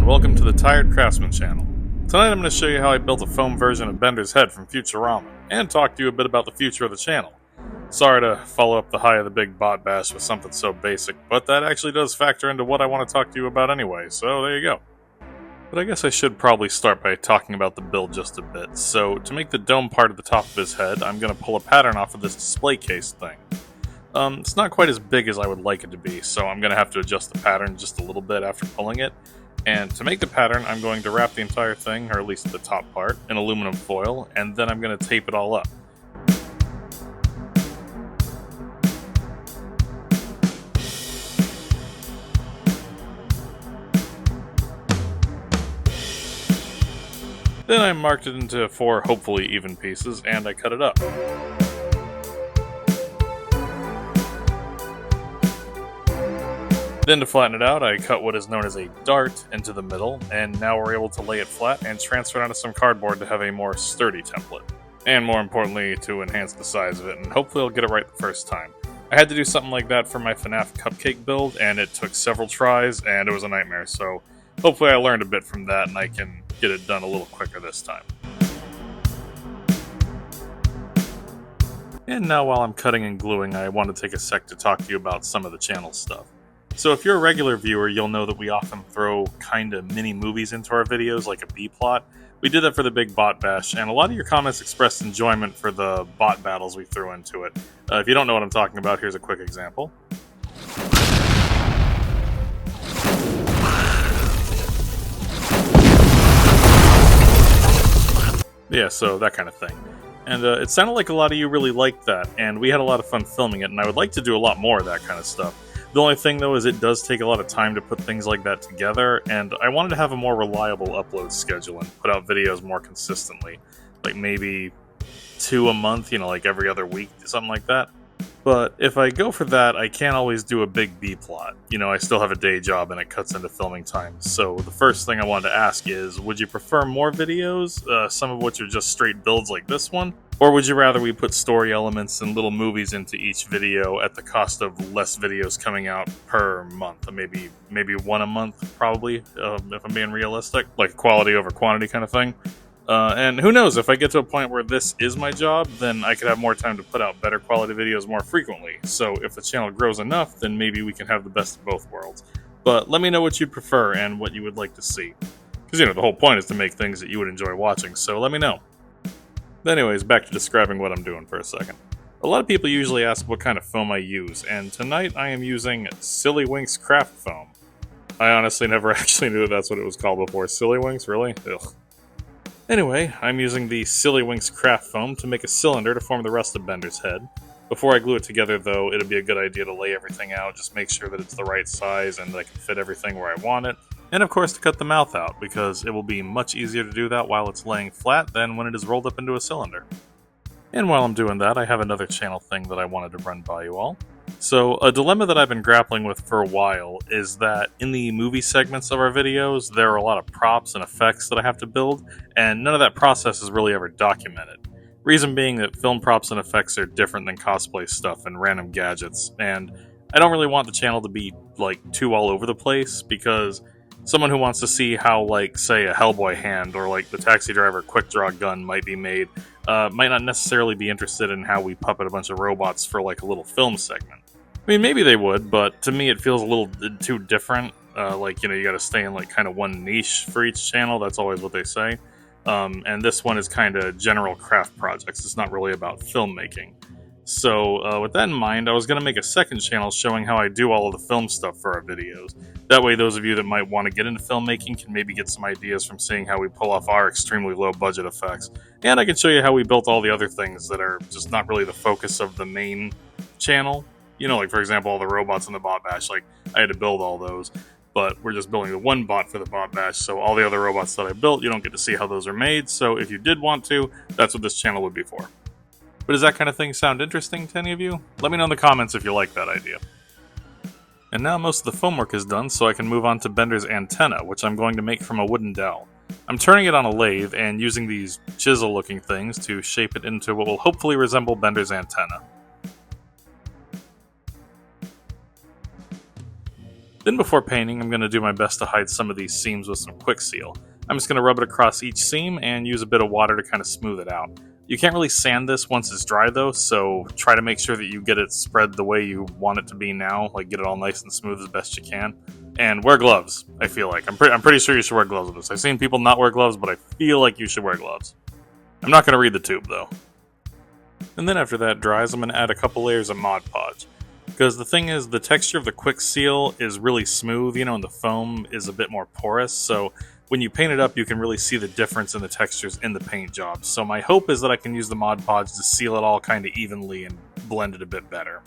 and welcome to the Tired Craftsman channel. Tonight I'm going to show you how I built a foam version of Bender's head from Futurama, and talk to you a bit about the future of the channel. Sorry to follow up the high of the big bot bash with something so basic, but that actually does factor into what I want to talk to you about anyway, so there you go. But I guess I should probably start by talking about the build just a bit. So, to make the dome part of the top of his head, I'm going to pull a pattern off of this display case thing. It's not quite as big as I would like it to be, so I'm going to have to adjust the pattern just a little bit after pulling it. And to make the pattern, I'm going to wrap the entire thing, or at least the top part, in aluminum foil, and then I'm going to tape it all up. Then I marked it into 4 hopefully even pieces, and I cut it up. Then to flatten it out, I cut what is known as a dart into the middle, and now we're able to lay it flat and transfer it onto some cardboard to have a more sturdy template. And more importantly, to enhance the size of it, and hopefully I'll get it right the first time. I had to do something like that for my FNAF cupcake build, and it took several tries, and it was a nightmare, so hopefully I learned a bit from that, and I can get it done a little quicker this time. And now while I'm cutting and gluing, I want to take a sec to talk to you about some of the channel stuff. So if you're a regular viewer, you'll know that we often throw kinda mini movies into our videos, like a B-plot. We did that for the big bot bash, and a lot of your comments expressed enjoyment for the bot battles we threw into it. If you don't know what I'm talking about, here's a quick example. Yeah, so that kind of thing. And it sounded like a lot of you really liked that, and we had a lot of fun filming it, and I would like to do a lot more of that kind of stuff. The only thing, though, is it does take a lot of time to put things like that together, and I wanted to have a more reliable upload schedule and put out videos more consistently. Like maybe 2 a month, like every other week, something like that. But if I go for that, I can't always do a big B-plot. I still have a day job and it cuts into filming time. So the first thing I wanted to ask is, would you prefer more videos, some of which are just straight builds like this one? Or would you rather we put story elements and little movies into each video at the cost of less videos coming out per month? Maybe one a month, probably, if I'm being realistic. Like quality over quantity kind of thing. And who knows, if I get to a point where this is my job, then I could have more time to put out better quality videos more frequently. So if the channel grows enough, then maybe we can have the best of both worlds. But let me know what you'd prefer and what you would like to see. Because, the whole point is to make things that you would enjoy watching, so let me know. Anyways, back to describing what I'm doing for a second. A lot of people usually ask what kind of foam I use, and tonight I am using Silly Winks craft foam. I honestly never actually knew that's what it was called before. Silly Winks? Really? Ugh. Anyway, I'm using the Silly Winks craft foam to make a cylinder to form the rest of Bender's head. Before I glue it together, though, it'd be a good idea to lay everything out, just make sure that it's the right size and that I can fit everything where I want it. And of course to cut the mouth out, because it will be much easier to do that while it's laying flat than when it is rolled up into a cylinder. And while I'm doing that, I have another channel thing that I wanted to run by you all. So, a dilemma that I've been grappling with for a while is that in the movie segments of our videos, there are a lot of props and effects that I have to build, and none of that process is really ever documented. Reason being that film props and effects are different than cosplay stuff and random gadgets, and I don't really want the channel to be, too all over the place, because someone who wants to see how, say, a Hellboy hand or, the Taxi Driver quick draw gun might be made, might not necessarily be interested in how we puppet a bunch of robots for, a little film segment. I mean, maybe they would, but to me it feels a little too different. You gotta stay in, kind of one niche for each channel, that's always what they say. And this one is kind of general craft projects, it's not really about filmmaking. So, with that in mind, I was going to make a second channel showing how I do all of the film stuff for our videos. That way, those of you that might want to get into filmmaking can maybe get some ideas from seeing how we pull off our extremely low-budget effects. And I can show you how we built all the other things that are just not really the focus of the main channel. For example, all the robots in the bot bash, I had to build all those. But we're just building the one bot for the bot bash, so all the other robots that I built, you don't get to see how those are made. So if you did want to, that's what this channel would be for. But does that kind of thing sound interesting to any of you? Let me know in the comments if you like that idea. And now most of the foam work is done, so I can move on to Bender's antenna, which I'm going to make from a wooden dowel. I'm turning it on a lathe and using these chisel-looking things to shape it into what will hopefully resemble Bender's antenna. Then before painting, I'm going to do my best to hide some of these seams with some quick seal. I'm just going to rub it across each seam and use a bit of water to kind of smooth it out. You can't really sand this once it's dry though, so try to make sure that you get it spread the way you want it to be now, like get it all nice and smooth as best you can. And wear gloves, I feel like. I'm pretty sure you should wear gloves with this. I've seen people not wear gloves, but I feel like you should wear gloves. I'm not going to read the tube though. And then after that dries, I'm going to add a couple layers of Mod Podge. Because the thing is, the texture of the quick seal is really smooth, and the foam is a bit more porous, so when you paint it up, you can really see the difference in the textures in the paint job. So my hope is that I can use the Mod Podge to seal it all kind of evenly and blend it a bit better.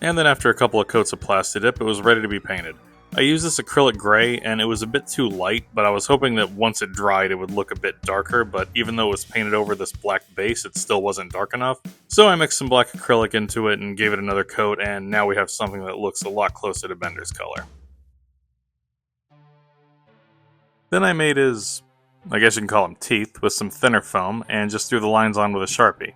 And then after a couple of coats of Plasti Dip, it was ready to be painted. I used this acrylic gray, and it was a bit too light, but I was hoping that once it dried it would look a bit darker, but even though it was painted over this black base, it still wasn't dark enough. So I mixed some black acrylic into it and gave it another coat, and now we have something that looks a lot closer to Bender's color. Then I made his, I guess you can call them teeth, with some thinner foam, and just threw the lines on with a Sharpie.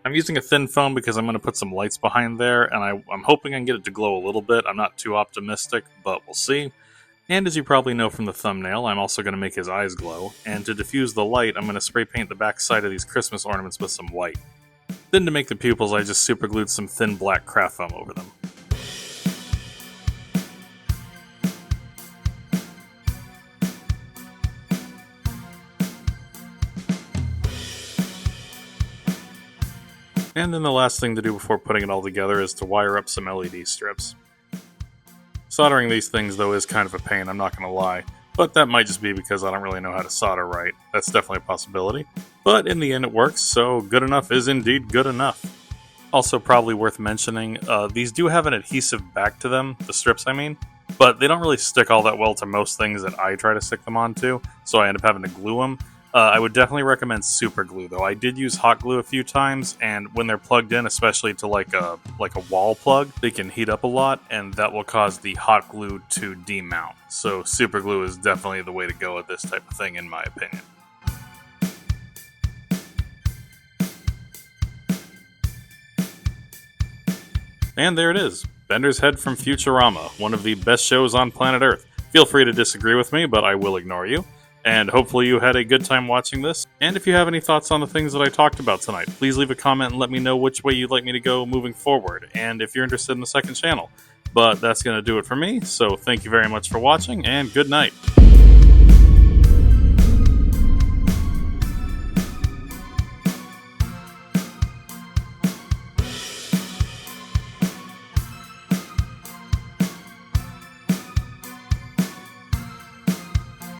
I'm using a thin foam because I'm going to put some lights behind there, and I'm hoping I can get it to glow a little bit. I'm not too optimistic, but we'll see. And as you probably know from the thumbnail, I'm also going to make his eyes glow, and to diffuse the light, I'm going to spray paint the back side of these Christmas ornaments with some white. Then to make the pupils, I just super glued some thin black craft foam over them. And then the last thing to do before putting it all together is to wire up some LED strips. Soldering these things though is kind of a pain, I'm not going to lie, but that might just be because I don't really know how to solder right. That's definitely a possibility, but in the end it works, so good enough is indeed good enough. Also probably worth mentioning, these do have an adhesive back to them, the strips I mean, but they don't really stick all that well to most things that I try to stick them onto, so I end up having to glue them. I would definitely recommend super glue though. I did use hot glue a few times, and when they're plugged in, especially to like a wall plug, they can heat up a lot, and that will cause the hot glue to demount. So super glue is definitely the way to go with this type of thing, in my opinion. And there it is, Bender's head from Futurama, one of the best shows on planet Earth. Feel free to disagree with me, but I will ignore you. And hopefully you had a good time watching this. And if you have any thoughts on the things that I talked about tonight, please leave a comment and let me know which way you'd like me to go moving forward, and if you're interested in the second channel. But that's going to do it for me, so thank you very much for watching, and good night.